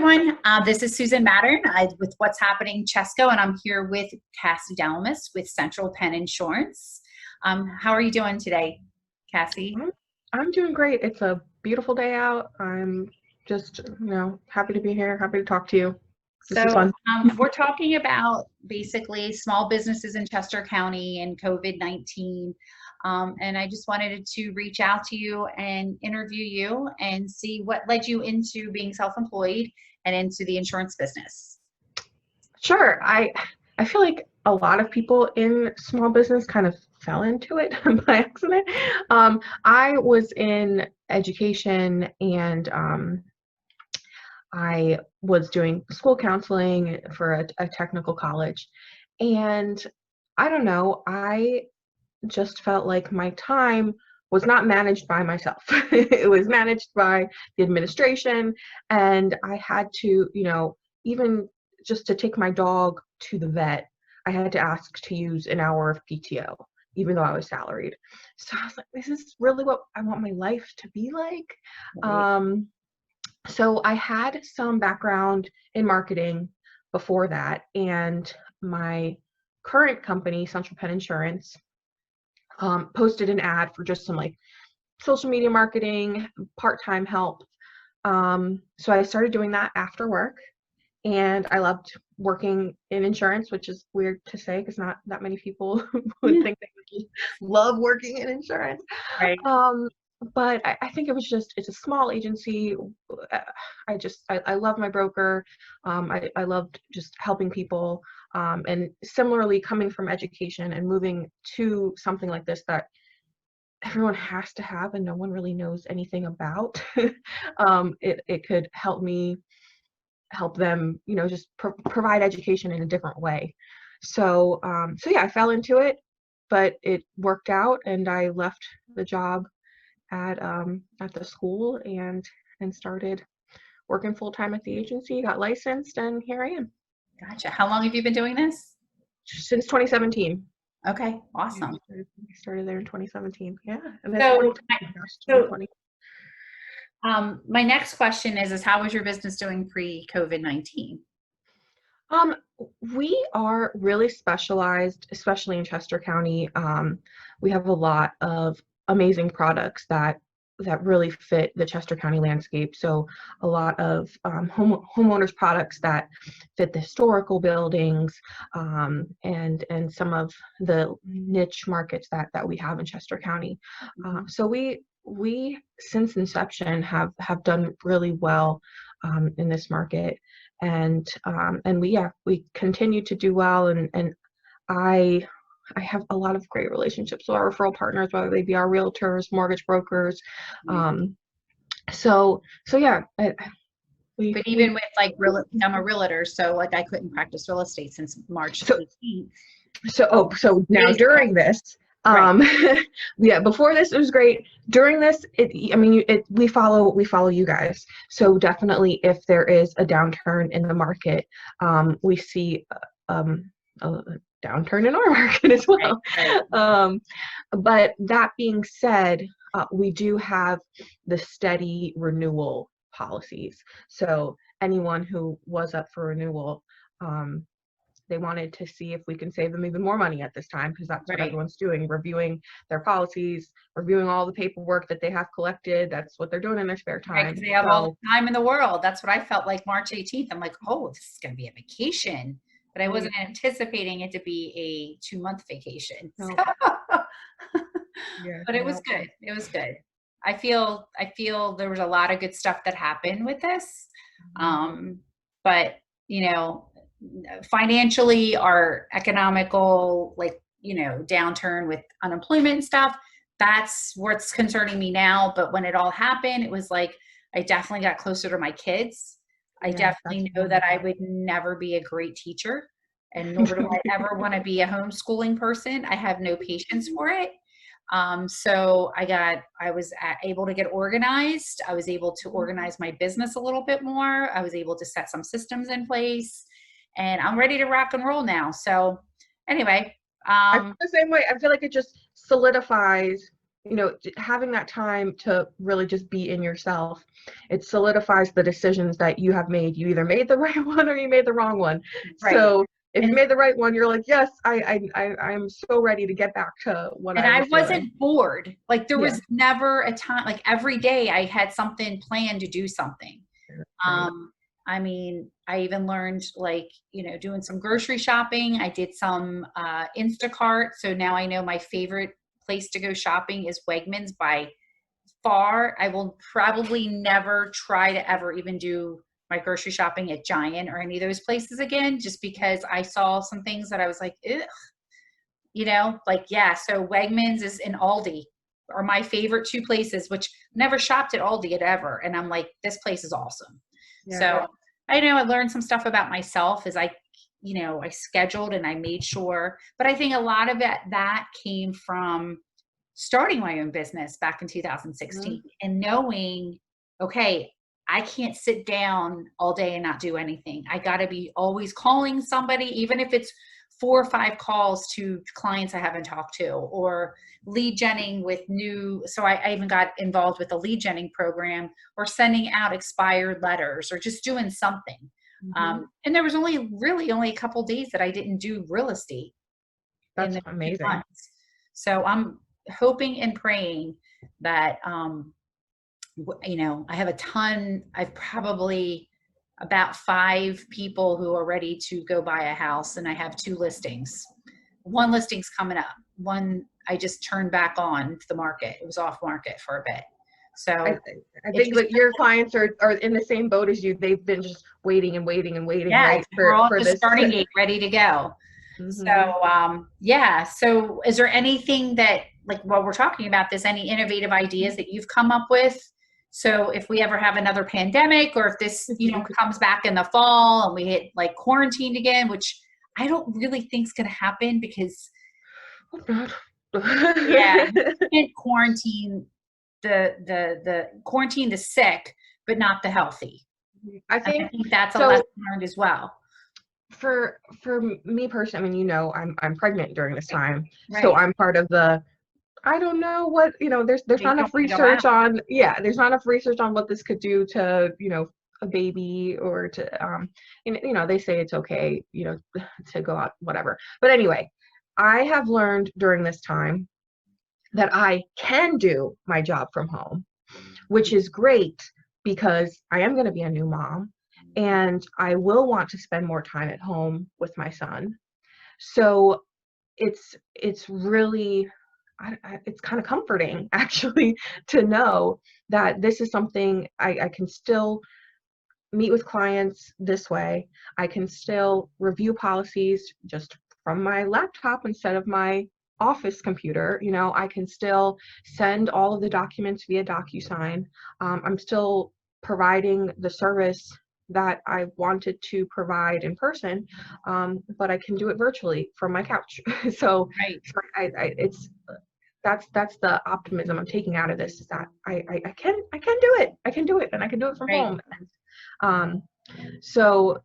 everyone. This is Susan Mattern with What's Happening Chesco, and I'm here with Cassandra Dalmas with Central Penn Insurance. How are you doing today, Cassie? I'm doing great. It's a beautiful day out. I'm just, happy to be here, happy to talk to you. This is fun. We're talking about basically small businesses in Chester County and COVID-19. And I just wanted to reach out to you and interview you and see what led you into being self-employed and into the insurance business. Sure. I feel like a lot of people in small business kind of fell into it by accident. I was in education and I was doing school counseling for a technical college. And I don't know, I just felt like my time was not managed by myself. It was managed by the administration. And I had to, even just to take my dog to the vet, I had to ask to use an hour of PTO, even though I was salaried. So I was like, this is really what I want my life to be like. Right. So I had some background in marketing before that. And my current company, Central Penn Insurance, posted an ad for just some like social media marketing, part-time help. So I started doing that after work, and I loved working in insurance, which is weird to say because not that many people would think they would love working in insurance. Right. But I think it's a small agency. I love my broker. I loved just helping people. And similarly, coming from education and moving to something like this that everyone has to have and no one really knows anything about, it could help me help them, just provide education in a different way. So yeah, I fell into it, but it worked out, and I left the job at the school and started working full time at the agency, got licensed, and here I am. Gotcha. How long have you been doing this? Since 2017. Okay, awesome. I started there in 2017. Yeah, and then then 2020. My next question is how was your business doing pre-COVID-19? We are really specialized, especially in Chester County. We have a lot of amazing products that really fit the Chester County landscape. So a lot of homeowners products that fit the historical buildings, and some of the niche markets that we have in Chester County. So we since inception have done really well in this market, and we continue to do well, and I have a lot of great relationships with our referral partners, whether they be our realtors, mortgage brokers. So yeah. But even with I'm a realtor, so like I couldn't practice real estate since March 18th. So now during this, right. Yeah, before this it was great. During this, we follow you guys. So definitely, if there is a downturn in the market, we see a downturn in our market as well. Right. But that being said, we do have the steady renewal policies. So anyone who was up for renewal, they wanted to see if we can save them even more money at this time, because that's what everyone's doing, reviewing their policies, reviewing all the paperwork that they have collected. That's what they're doing in their spare time. Right, 'cause they have all the time in the world. That's what I felt like March 18th. I'm like, oh, this is going to be a vacation. But I wasn't anticipating it to be a 2-month vacation. No. Yeah, but it was good. It was good. I feel there was a lot of good stuff that happened with this. But financially, our economical, downturn with unemployment and stuff, that's what's concerning me now. But when it all happened, it was like, I definitely got closer to my kids. I definitely know that I would never be a great teacher, and nor do I ever want to be a homeschooling person. I have no patience for it. So I was able to get organized. I was able to organize my business a little bit more. I was able to set some systems in place, and I'm ready to rock and roll now. So anyway, I feel the same way. I feel like it just solidifies having that time to really just be in yourself, it solidifies the decisions that you have made. You either made the right one or you made the wrong one. Right. So if you And made the right one, you're like, yes, I'm so ready to get back to what and I I was doing. wasn't bored. Like there Yeah. was never a time, like every day I had something planned to do something. Right. Um, I mean, I even learned like, doing some grocery shopping. I did some Instacart. So now I know my favorite place to go shopping is Wegmans by far. I will probably never try to ever even do my grocery shopping at Giant or any of those places again, just because I saw some things that I was like, ugh, like, yeah. So Wegmans is in Aldi are my favorite two places, which never shopped at Aldi at ever. And I'm like, this place is awesome. Yeah. So I know I learned some stuff about myself as I scheduled and I made sure, but I think a lot of it, that came from starting my own business back in 2016 and knowing, okay, I can't sit down all day and not do anything. I got to be always calling somebody, even if it's 4 or 5 calls to clients I haven't talked to, or lead genning with new. So I even got involved with a lead genning program, or sending out expired letters, or just doing something. And there was really only a couple days that I didn't do real estate in That's the 2 amazing. months. So I'm hoping and praying that, I have I've probably about 5 people who are ready to go buy a house, and I have 2 listings. One listing's coming up. One I just turned back on to the market. It was off market for a bit. So I think that your clients are in the same boat as you. They've been just waiting and waiting and waiting, yeah, right? we're all at For the this. starting gate, ready to go. So yeah. So is there anything that, like, while we're talking about this, any innovative ideas that you've come up with? So if we ever have another pandemic, or if this, comes back in the fall and we hit like quarantined again, which I don't really think is going to happen, because Oh God. yeah, you can't quarantine the quarantine the sick, but not the healthy. I And I think think that's a so. lesson learned as well. For me personally, I mean, I'm pregnant during this time, so Right. I'm part of the, I don't know what, there's You not don't enough want to go out. research on, there's not enough research on what this could do to, a baby, or to, they say it's okay, to go out, whatever. But anyway, I have learned during this time that I can do my job from home, which is great, because I am going to be a new mom and I will want to spend more time at home with my son. So it's really, it's kind of comforting actually, to know that this is something I can still meet with clients this way. I can still review policies just from my laptop instead of my office computer. I can still send all of the documents via DocuSign. I'm still providing the service that I wanted to provide in person, but I can do it virtually from my couch. so, Right. so it's that's the optimism I'm taking out of this, is that I can do it. I can do it, and I can do it from Right. home. Um, so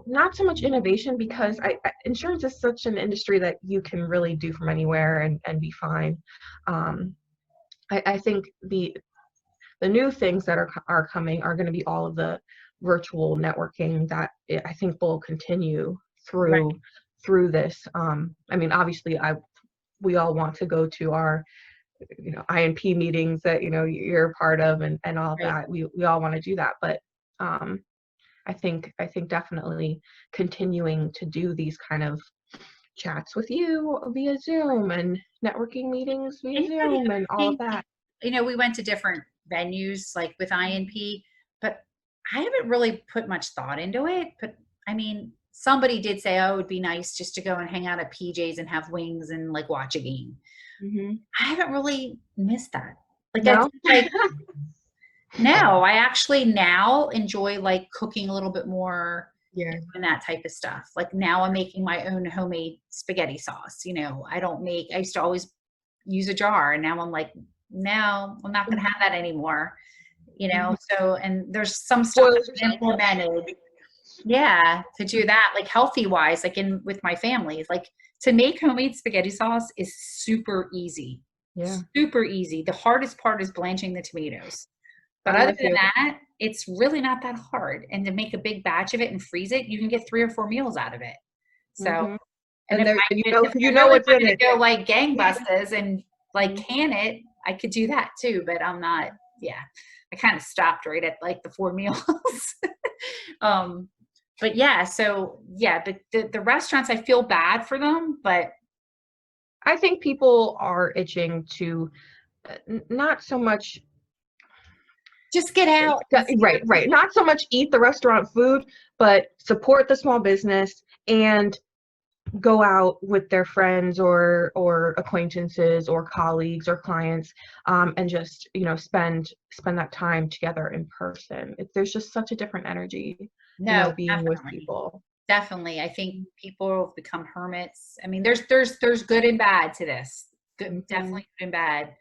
not so much innovation, because insurance is such an industry that you can really do from anywhere and be fine. I think the new things that are coming are going to be all of the virtual networking that I think will continue Right. through this. I mean, obviously, we all want to go to our INP meetings that you're a part of, and all Right. that. We all want to do that, but I think definitely continuing to do these kind of chats with you via Zoom, and networking meetings via And the Zoom, and other all of thing, that. we went to different venues, like with INP, but I haven't really put much thought into it. But I mean, somebody did say, oh, it would be nice just to go and hang out at PJ's and have wings and like watch a game. Mm-hmm. I haven't really missed that. Like, I No? feel like, no, I actually now enjoy like cooking a little bit more Yeah. and that type of stuff. Like now I'm making my own homemade spaghetti sauce. I used to always use a jar, and now I'm like, no, I'm not going to have that anymore. Mhm. So, and there's some stuff Spoils that's yourself. implemented. Yeah. To do that, like healthy wise, like with my family, like to make homemade spaghetti sauce is super easy. Yeah. Super easy. The hardest part is blanching the tomatoes. But I'm other with than you. that, it's really not that hard. And to make a big batch of it and freeze it, you can get 3 or 4 meals out of it. So, Hmm. and And there, if you I know really what's in wanted it. to go like gangbusters and like Mhm. can it, I could do that too, but I'm not, yeah. I kind of stopped right at like the 4 meals. um, but yeah, so yeah, the restaurants, I feel bad for them, but I think people are itching to not so much just get out and see right, right. Not so much eat the restaurant food, but support the small business and go out with their friends or acquaintances or colleagues or clients, and just spend that time together in person. There's just such a different energy, no, being with definitely. people. Definitely. I think people have become hermits. I mean, there's good and bad to this. Good, Hmm. definitely good and bad.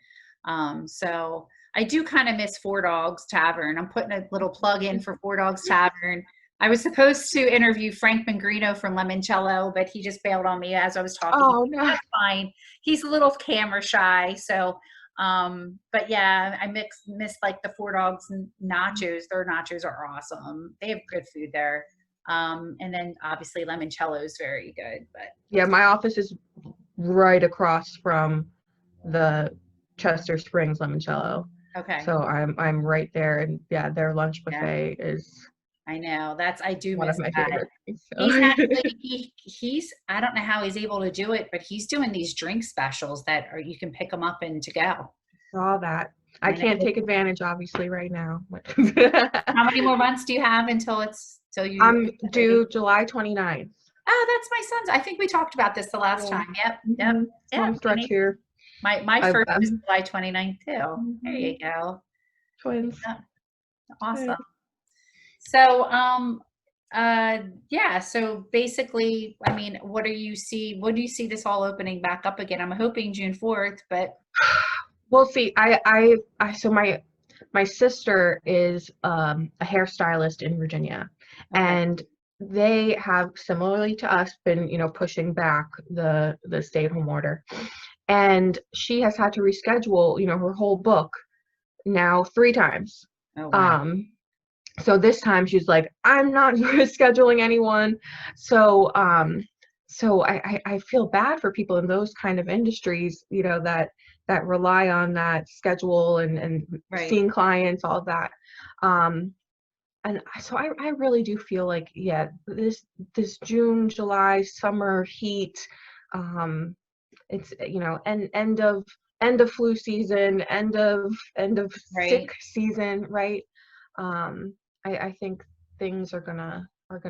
So I do kind of miss Four Dogs Tavern. I'm putting a little plug in for Four Dogs Tavern. I was supposed to interview Frank Mangrino from Limoncello, but he just bailed on me as I was talking. Oh no. That's fine. He's a little camera shy. So, but yeah, I miss like the Four Dogs nachos. Their nachos are awesome. They have good food there. And then obviously limoncello is very good, but Yeah, my office is right across from the Chester Springs Limoncello. okay. So I'm right there, and yeah, their lunch Yeah, buffet is I know. I do one miss of my that. favorite things. He's So actually he's I don't know how he's able to do it, but he's doing these drink specials that are you can pick them up and to go. saw that. I I can't know. take advantage obviously right now. How many more months do you have until till you I'm due July 29th. Oh, that's my son's. I think we talked about this the last Yeah. time. Yep. Yep. Hmm. Yep. Home stretch here. My I've first is July 29th too. There mhm. you go. Twins. Yep. Awesome. Twins. So, yeah, so basically, I mean, what do you see this all opening back up again? I'm hoping June 4th, but We'll see. So my sister is a hairstylist in Virginia, okay. and they have similarly to us been pushing back the stay-at-home order, and she has had to reschedule her whole book now 3 times. Oh, wow. um so this time she's like, I'm not scheduling anyone. So I feel bad for people in those kind of industries, that rely on that schedule and Right. seeing clients, all of that. And so I really do feel like, yeah, this June, July, summer heat, um, it's end of flu season, end of sick Right. season, right? um I think things are gonna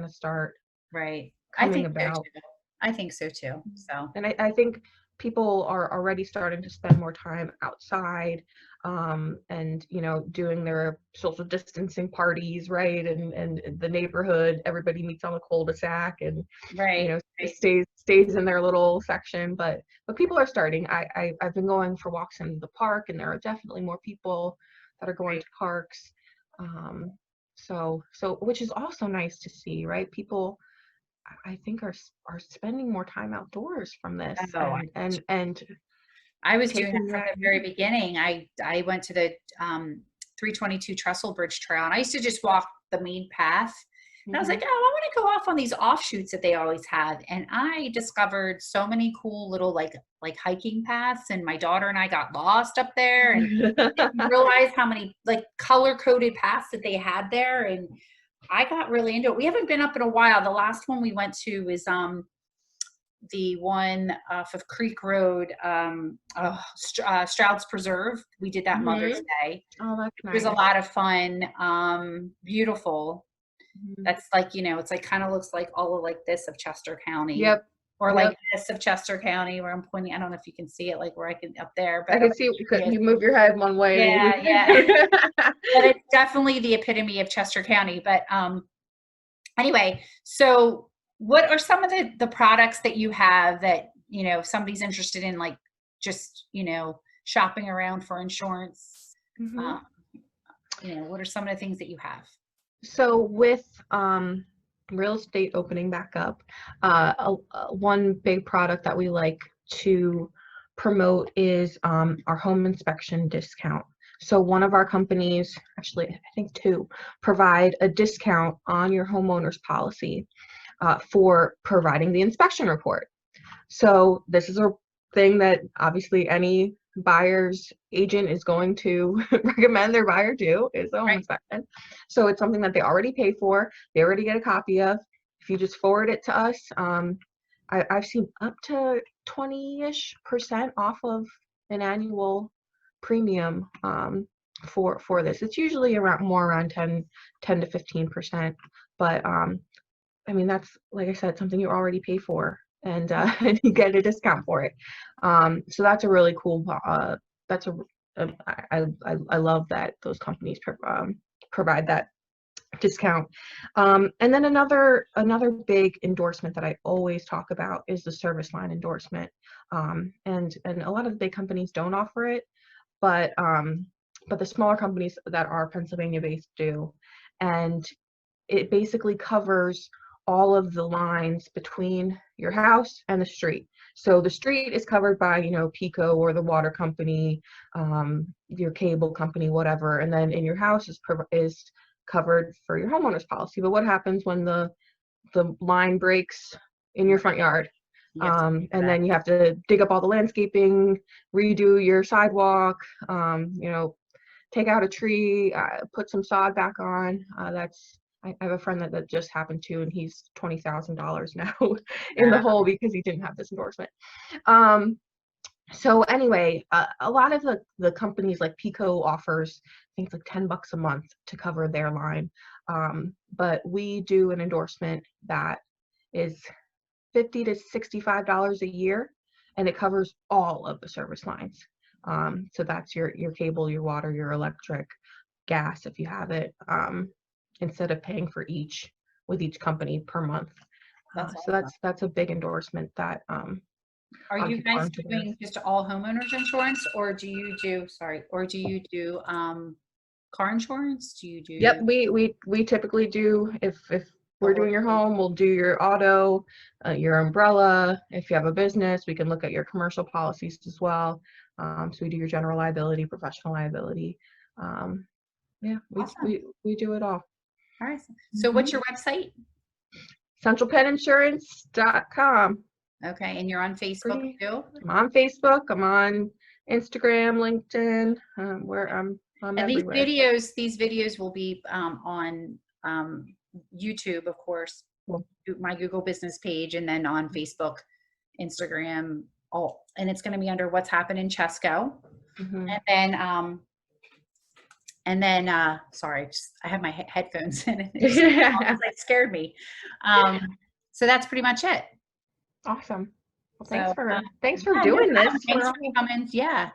start Right. I coming think so about. too. I think so too. So, And I think people are already starting to spend more time outside, and doing their social distancing parties, right? And the neighborhood, everybody meets on the cul-de-sac and right. Right. stays in their little section. But people are starting. I've been going for walks in the park, and there are definitely more people that are going Right. to parks. So which is also nice to see, right? People, I think, are spending more time outdoors from this, Oh, and I was doing that taking from that. the very beginning. I went to the 322 Trestle Bridge Trail, and I used to just walk the main path. And I was like, Mhm. oh, I want to go off on these offshoots that they always have. And I discovered so many cool little like hiking paths. And my daughter and I got lost up there and didn't realize how many like color coded paths that they had there. And I got really into it. We haven't been up in a while. The last one we went to is the one off of Creek Road, Stroud's Preserve. We did that Mother's Mhm. Day. Oh, that's It was a nice. lot of fun. Beautiful. Mhm. That's like, it's like kind of looks like all of like this of Chester County Yep. or like Yep. this of Chester County where I'm pointing. I don't know if you can see it like where I can up there, I but can see because yes. you move your head one way and Yeah, you yeah. But it's definitely the epitome of Chester County. But anyway, so what are some of the products that you have that, if somebody's interested in like just, shopping around for insurance, Mhm. um, what are some of the things that you have? So with real estate opening back up, one big product that we like to promote is our home inspection discount. So one of our companies, actually I think two, provide a discount on your homeowner's policy for providing the inspection report. So this is a thing that obviously any buyer's agent is going to recommend their buyer do, is the home inspection. So it's something that they already pay for, they already get a copy of. If you just forward it to us, I've seen up to 20-ish% off of an annual premium for this. It's usually around 10 to 15%, but I mean, that's, like I said, something you already pay for, and and you get a discount for it. So that's a really cool. That's I love that those companies provide that discount. And then another big endorsement that I always talk about is the service line endorsement. And a lot of the big companies don't offer it, but the smaller companies that are Pennsylvania based do, and it basically covers all of the lines between your house and the street. So the street is covered by, you know, PECO or the water company, your cable company, whatever, and then in your house is covered for your homeowner's policy. But what happens when the line breaks in your front yard? And then you have to dig up all the landscaping, redo your sidewalk, you know, take out a tree, put some sod back on. I have a friend that just happened to, and he's $20,000 now in the hole because he didn't have this endorsement. So anyway, a lot of the companies like PECO offers, I think it's like $10 a month to cover their line. But we do an endorsement that is $50 to $65 a year, and it covers all of the service lines. So that's your cable, your water, your electric, gas if you have it, instead of paying for each with each company per month. So that's a big endorsement that are you guys doing just all homeowners insurance, or do you do car insurance? Do you do? Yep, we typically do, if we're doing your home, we'll do your auto, your umbrella. If you have a business, we can look at your commercial policies as well. So we do your general liability, professional liability. Yeah, Awesome. we do it all. All right. So what's your website? CentralPennInsurance.com. Okay, and you're on Facebook too? I'm on Facebook. I'm on Instagram, LinkedIn. Where I'm and everywhere. These videos will be on YouTube, of course, my Google business page, and then on Facebook, Instagram, and it's going to be under What's Happened in Chesco. And then sorry, I have my headphones in, and it scared me. So that's pretty much it. Awesome. Well, thanks for doing this. Thanks for coming. Yeah.